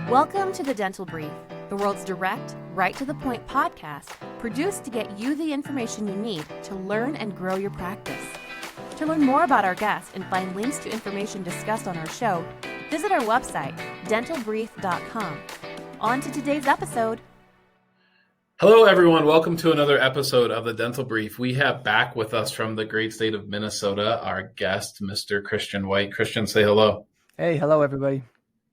Welcome to the Dental Brief, the world's direct, right-to-the-point podcast produced to get you the information you need to learn and grow your practice. To learn more about our guests and find links to information discussed on our show, visit our website, dentalbrief.com. On to today's episode. Hello, everyone. Welcome to another episode of the Dental Brief. We have back with us from the great state of Minnesota, our guest, Mr. Christian White. Christian, say hello. Hey, hello, everybody.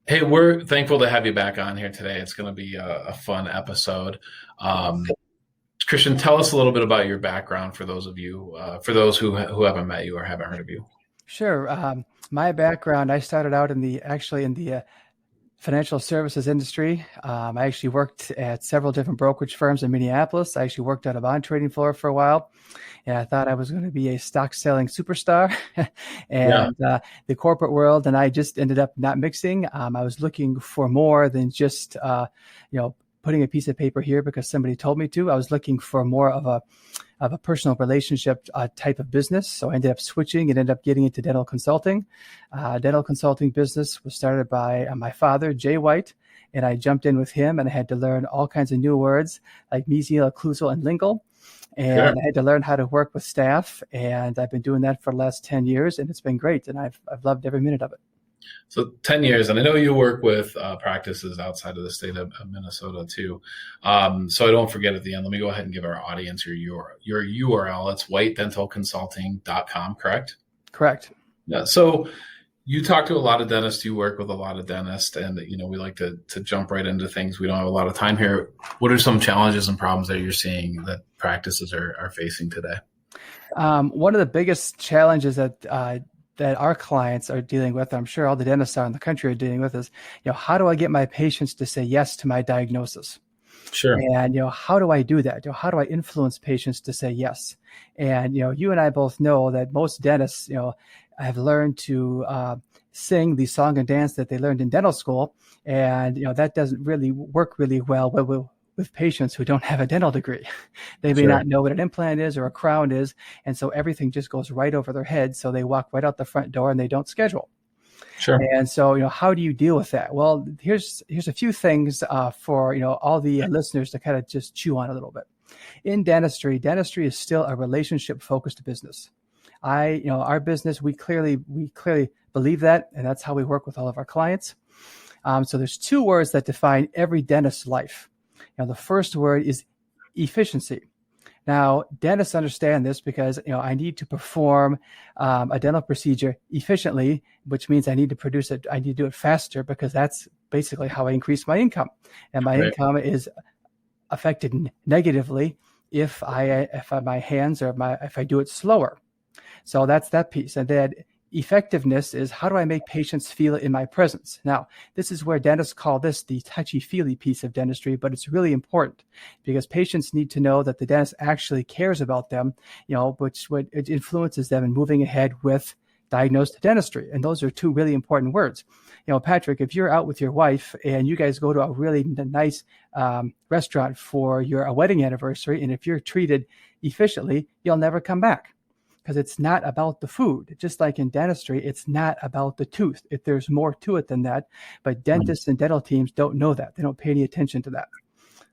Hey, we're thankful to have you back on here today. It's going to be a fun episode. Christian, tell us a little bit about your background for those of you, for those who haven't met you or haven't heard of you. Sure. My background, I started out in the financial services industry. I actually worked at several different brokerage firms in Minneapolis. I actually worked on a bond trading floor for a while, and I thought I was going to be a stock selling superstar. The corporate world and I just ended up not mixing. I was looking for more than just putting a piece of paper here because somebody told me to. I was looking for more of a personal relationship type of business. So I ended up switching and ended up getting into dental consulting. Dental consulting business was started by my father, Jay White, and I jumped in with him and I had to learn all kinds of new words like mesial, occlusal, and lingual. And I had to learn how to work with staff. And I've been doing that for the last 10 years and it's been great. And I've loved every minute of it. So 10 years, and I know you work with practices outside of the state of Minnesota too. So I don't forget at the end, let me go ahead and give our audience your URL. It's whitedentalconsulting.com, correct? Correct. Yeah. So you talk to a lot of dentists, you work with a lot of dentists, and we like to jump right into things. We don't have a lot of time here. What are some challenges and problems that you're seeing that practices are facing today? One of the biggest challenges that our clients are dealing with, I'm sure all the dentists in the country are dealing with, is, how do I get my patients to say yes to my diagnosis? Sure. And, how do I do that? How do I influence patients to say yes? And, you and I both know that most dentists, have learned to sing the song and dance that they learned in dental school. And, that doesn't really work really well with patients who don't have a dental degree. They may not know what an implant is or a crown is. And so everything just goes right over their head. So they walk right out the front door and they don't schedule. Sure. And so, how do you deal with that? Well, here's a few things for, all the listeners to kind of just chew on a little bit. In dentistry is still a relationship focused business. Our business, we clearly believe that, and that's how we work with all of our clients. So there's two words that define every dentist's life. The first word is efficiency. Now, dentists understand this because, I need to perform a dental procedure efficiently, which means I need to do it faster because that's basically how I increase my income. And my income is affected negatively if my hands or if I do it slower. So that's that piece. And then effectiveness is, how do I make patients feel it in my presence? Now, this is where dentists call this the touchy-feely piece of dentistry, but it's really important because patients need to know that the dentist actually cares about them, which it influences them in moving ahead with diagnosed dentistry. And those are two really important words. Patrick, if you're out with your wife and you guys go to a really nice restaurant for a wedding anniversary, and if you're treated efficiently, you'll never come back. Because it's not about the food. Just like in dentistry, it's not about the tooth. There's more to it than that. But dentists and dental teams don't know that. They don't pay any attention to that.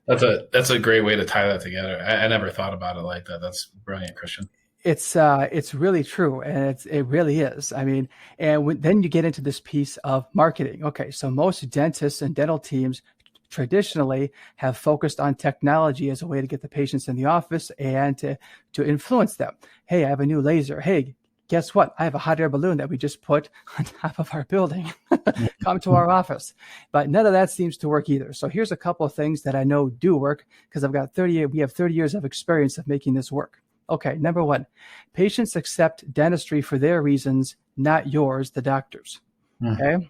That's a great way to tie that together. I never thought about it like that. That's brilliant, Christian. It's really true, and it really is. I mean, then you get into this piece of marketing. Okay, so most dentists and dental teams traditionally have focused on technology as a way to get the patients in the office and to influence them. Hey, I have a new laser. Hey, guess what? I have a hot air balloon that we just put on top of our building. Come to our office. But none of that seems to work either. So here's a couple of things that I know do work because we have 30 years of experience of making this work. Okay, number one, patients accept dentistry for their reasons, not yours, the doctor's. Okay?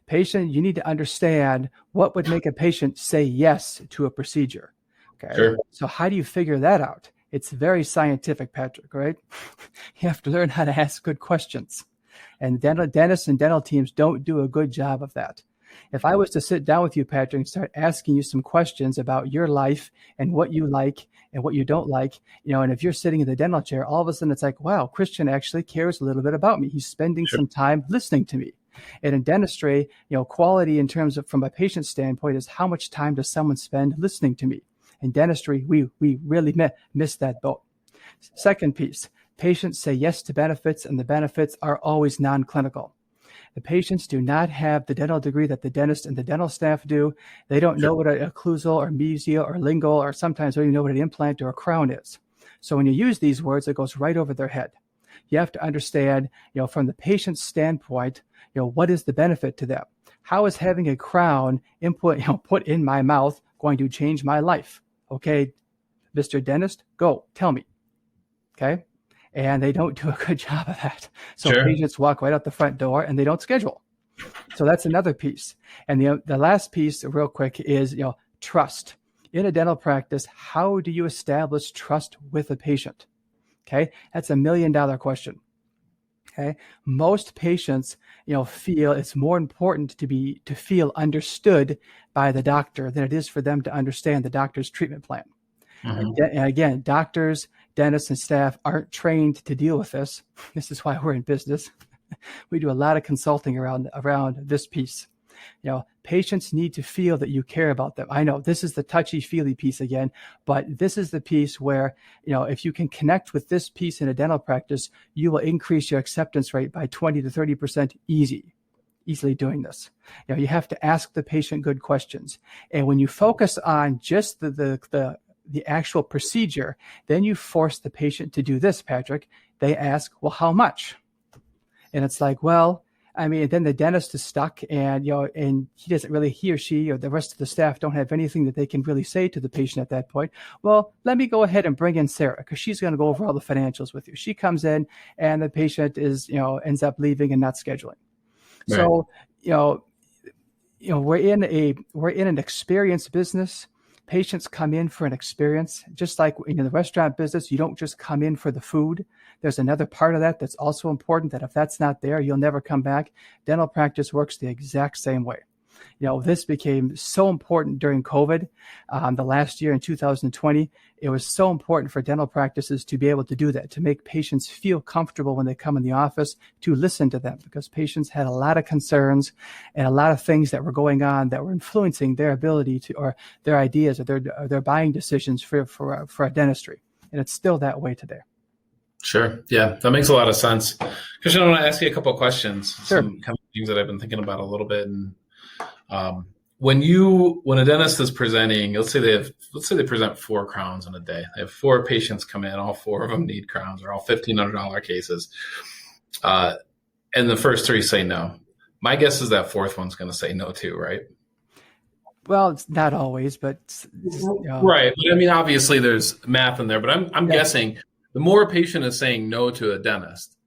Patient, you need to understand what would make a patient say yes to a procedure. Okay. Sure. So how do you figure that out? It's very scientific, Patrick, right? You have to learn how to ask good questions. And dentists and dental teams don't do a good job of that. If I was to sit down with you, Patrick, and start asking you some questions about your life and what you like and what you don't like, and if you're sitting in the dental chair, all of a sudden it's like, wow, Christian actually cares a little bit about me. He's spending some time listening to me. And in dentistry, quality in terms of from a patient standpoint is how much time does someone spend listening to me. In dentistry, we really miss that boat. Second piece, patients say yes to benefits, and the benefits are always non-clinical. The patients do not have the dental degree that the dentist and the dental staff do. They don't know what a occlusal or mesial or lingual, or sometimes they don't even know what an implant or a crown is. So when you use these words, it goes right over their head. You have to understand, from the patient's standpoint, what is the benefit to them? How is having a crown put in my mouth going to change my life? Okay, Mr. Dentist, go, tell me. Okay. And they don't do a good job of that. So patients walk right out the front door and they don't schedule. So that's another piece. And the last piece, real quick, is trust. In a dental practice, how do you establish trust with a patient? Okay, that's $1 million question. Okay, most patients, feel it's more important to feel understood by the doctor than it is for them to understand the doctor's treatment plan. And again, doctors, dentists, and staff aren't trained to deal with this. This is why we're in business. We do a lot of consulting around this piece. Patients need to feel that you care about them. I know this is the touchy-feely piece again, but this is the piece where, if you can connect with this piece in a dental practice, you will increase your acceptance rate by 20 to 30% easily doing this. You have to ask the patient good questions. And when you focus on just the actual procedure, then you force the patient to do this, Patrick. They ask, well, how much? And it's like, well, then the dentist is stuck and, and he or she or the rest of the staff don't have anything that they can really say to the patient at that point. Well, let me go ahead and bring in Sarah because she's going to go over all the financials with you. She comes in and the patient ends up leaving and not scheduling. Right. So, we're in an experience business. Patients come in for an experience, just like in the restaurant business. You don't just come in for the food. There's another part of that that's also important, that if that's not there, you'll never come back. Dental practice works the exact same way. This became so important during COVID. The last year in 2020, it was so important for dental practices to be able to do that, to make patients feel comfortable when they come in the office, to listen to them, because patients had a lot of concerns and a lot of things that were going on that were influencing their ability to, or their ideas or their buying decisions for a dentistry. And it's still that way today. Sure. Yeah, that makes a lot of sense. Christian, I want to ask you a couple of questions. Sure. Some kind of things that I've been thinking about a little bit. And when a dentist is presenting, let's say they present 4 crowns in a day. They have 4 patients come in, all 4 of them need crowns, or all $1,500 cases. And the first 3 say no. My guess is that 4th one's going to say no too, right? Well, it's not always, but right. But obviously there's math in there, but I'm guessing the more a patient is saying no to a dentist,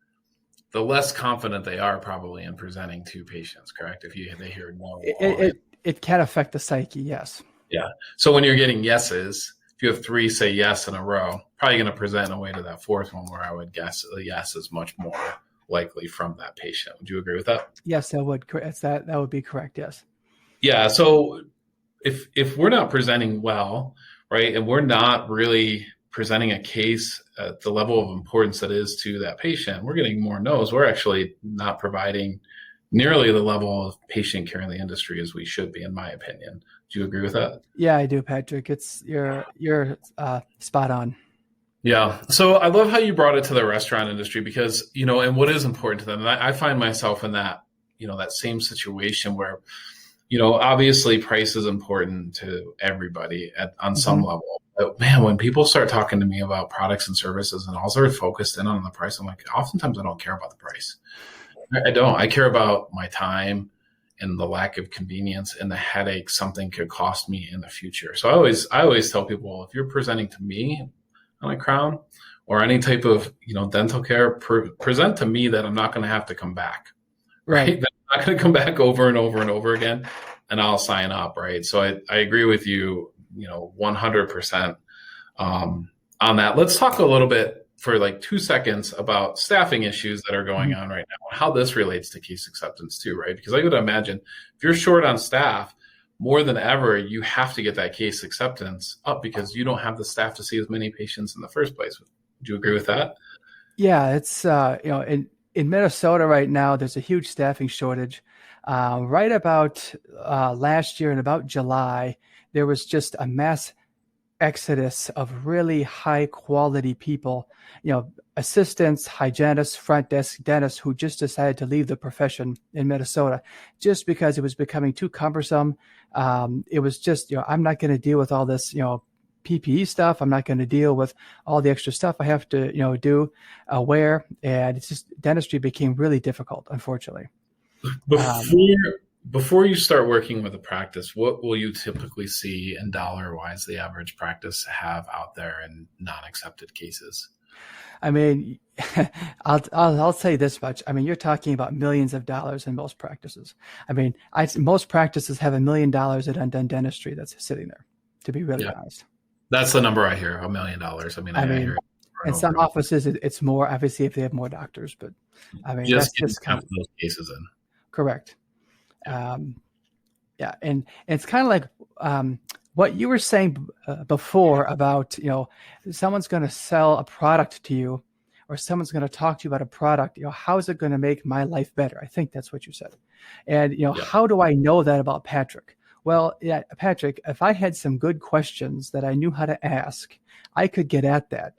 the less confident they are probably in presenting to patients, correct? If they hear no. It can affect the psyche, yes. Yeah. So when you're getting yeses, if you have 3 say yes in a row, probably going to present in a way to that 4th one where I would guess a yes is much more likely from that patient. Would you agree with that? Yes, that would be correct, yes. Yeah. So if we're not presenting well, right, and we're not really presenting a case at the level of importance that is to that patient, we're getting more no's. We're actually not providing nearly the level of patient care in the industry as we should be, in my opinion. Do you agree with that? Yeah, I do, Patrick. You're spot on. Yeah. So I love how you brought it to the restaurant industry because, and what is important to them. And I find myself in that, that same situation where, obviously price is important to everybody on some level. But man, when people start talking to me about products and services and all they're focused in on the price, I'm like, oftentimes I don't care about the price. I don't. I care about my time and the lack of convenience and the headache something could cost me in the future. So I always tell people, well, if you're presenting to me on a crown or any type of, dental care, present to me that I'm not going to have to come back. Right. That I'm not going to come back over and over and over again, and I'll sign up. Right. So I agree with you, 100% on that. Let's talk a little bit for like 2 seconds about staffing issues that are going on right now and how this relates to case acceptance too, right? Because I would imagine if you're short on staff, more than ever, you have to get that case acceptance up because you don't have the staff to see as many patients in the first place. Would you agree with that? Yeah, it's, and in Minnesota right now, there's a huge staffing shortage. Right about last year in about July, there was just a mass exodus of really high quality people, assistants, hygienists, front desk dentists who just decided to leave the profession in Minnesota just because it was becoming too cumbersome. It was just, I'm not going to deal with all this, PPE stuff. I'm not going to deal with all the extra stuff I have to, wear. And it's just dentistry became really difficult, unfortunately. Before you start working with a practice, what will you typically see in dollar-wise the average practice have out there in non-accepted cases? I mean, I'll say this much. I mean, you're talking about millions of dollars in most practices. I mean, most practices have $1 million at undone dentistry that's sitting there, to be really honest. That's the number I hear, $1 million. I hear it. In some offices, it's more, obviously, if they have more doctors. But I mean, just that's just count those cases in. Correct. And it's kind of like what you were saying before about, someone's going to sell a product to you or someone's going to talk to you about a product, how is it going to make my life better? I think that's what you said. And, how do I know that about Patrick? Well, yeah, Patrick, if I had some good questions that I knew how to ask, I could get at that,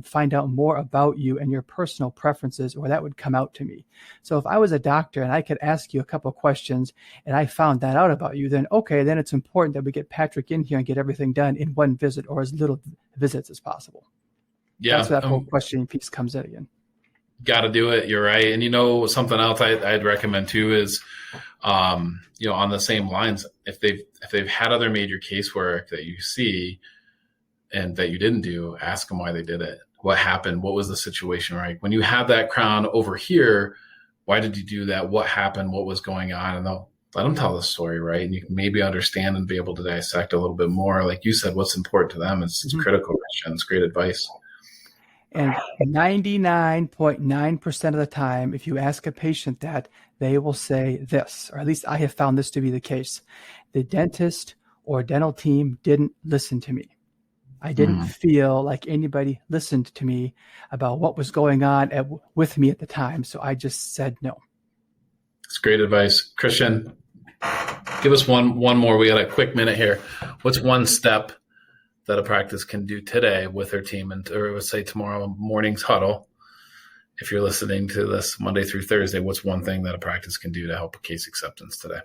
find out more about you and your personal preferences, or that would come out to me. So if I was a doctor and I could ask you a couple of questions and I found that out about you, then it's important that we get Patrick in here and get everything done in one visit or as little visits as possion Yeah. That's where that whole questioning piece comes in again. Got to do it. You're right. And something else I'd recommend too is, on the same lines, if they've had other major casework that you see and that you didn't do, ask them why they did it. What happened? What was the situation, right? When you have that crown over here, why did you do that? What happened? What was going on? And they'll let them tell the story, right? And you can maybe understand and be able to dissect a little bit more. Like you said, what's important to them is critical questions. Great advice. And 99.9% of the time, if you ask a patient that, they will say this, or at least I have found this to be the case. The dentist or dental team didn't listen to me. I didn't feel like anybody listened to me about what was going on with me at the time. So I just said no. It's great advice. Christian, give us one more. We got a quick minute here. What's one step that a practice can do today with their team, or let's say tomorrow morning's huddle? If you're listening to this Monday through Thursday, what's one thing that a practice can do to help a case acceptance today?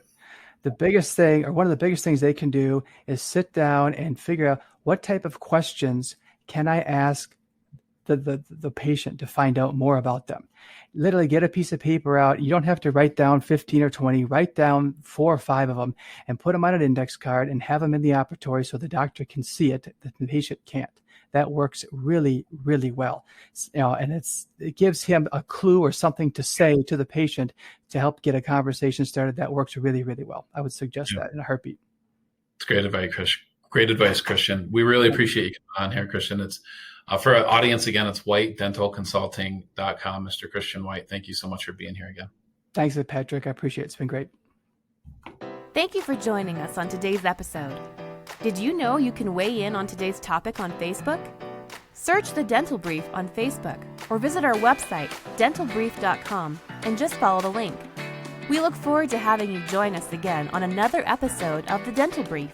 The biggest thing, or one of the biggest things they can do, is sit down and figure out what type of questions can I ask the patient to find out more about them. Literally get a piece of paper out. You don't have to write down 15 or 20. Write down 4 or 5 of them and put them on an index card and have them in the operatory so the doctor can see it, the patient can't. That works really, really well. And it gives him a clue or something to say to the patient to help get a conversation started. That works really, really well. I would suggest that in a heartbeat. It's great advice, Christian. Great advice, Christian. We really appreciate you coming on here, Christian. It's for our audience, again, it's whitedentalconsulting.com. Mr. Christian White, thank you so much for being here again. Thanks, Patrick. I appreciate it. It's been great. Thank you for joining us on today's episode. Did you know you can weigh in on today's topic on Facebook? Search The Dental Brief on Facebook or visit our website, dentalbrief.com, and just follow the link. We look forward to having you join us again on another episode of The Dental Brief.